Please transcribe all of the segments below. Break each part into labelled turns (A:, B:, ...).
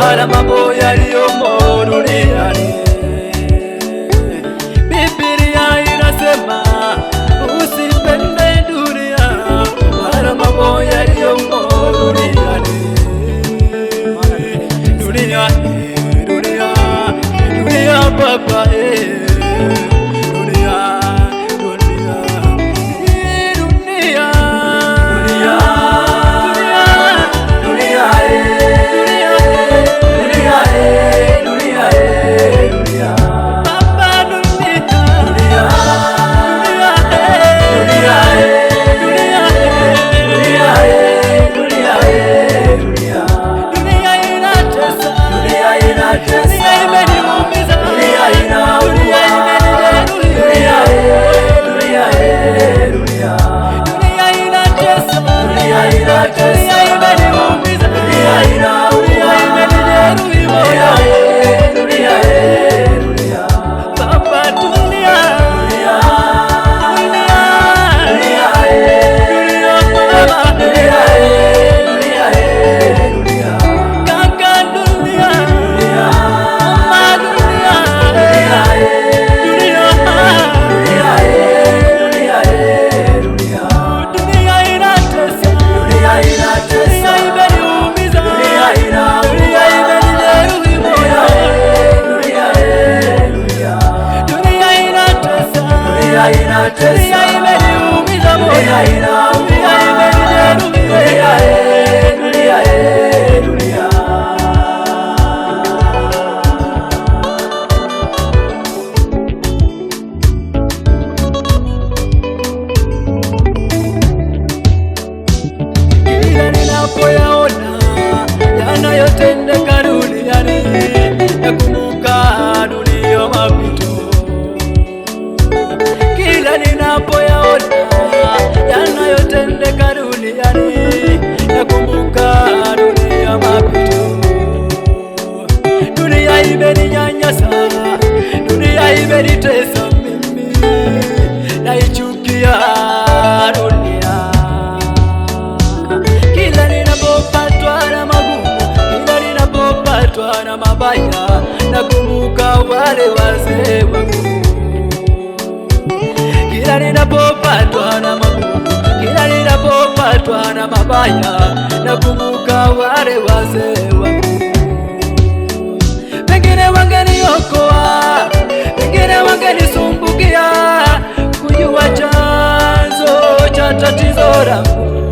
A: Wala mambo yaliyomo duniani. Biblia inasema usipende dunia, wala mambo yaliyomo duniani. Dunia, dunia, dunia baba, yanayotendeka duniani, nakumbuka dunia mapito. Kila ninapoyaona yanayotendeka duniani, nakumbuka dunia mapito. Dunia imeninyanyasa, dunia imenitesa mimi, naichukia dunia. Kila ninapopatwa na magumu, kila ninapopatwa na mabaya, nakumbuka wale wazee wangu. Kila ninapopatwa na magumu, kila ninapopatwa na mabaya, nakumbuka wale wazee wangu. Pengine wangeniokoa, pengine wangenisumbukia, kujua chanzo cha tatizo langu.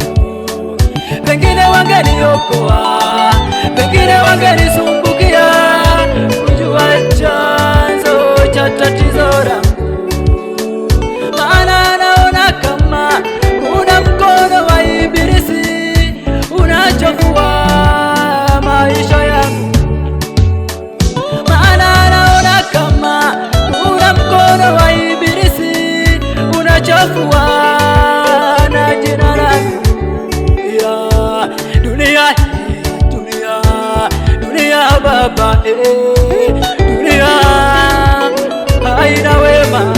A: Pengine wangeniokoa, pengine wangenisumbukia, kujua chanzo cha tatizo langu. Maana naona kama kuna mkono wa ibilisi unachafua maisha yangu. Maana naona kama kuna mkono wa ibilisi unachafua na jina langu. Dunia, dunia, dunia baba, dunia haina wema.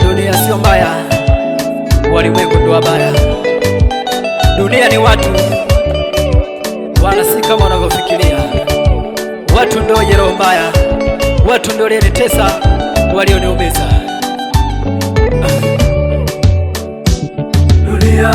A: Dunia sio mbaya, walimwengu ndo wabaya. Dunia dunia ni watu, wala si kama wanavyofikiria. Watu ndio wenye roho mbaya, watu ndio walionitesa, walioniumiza. Dunia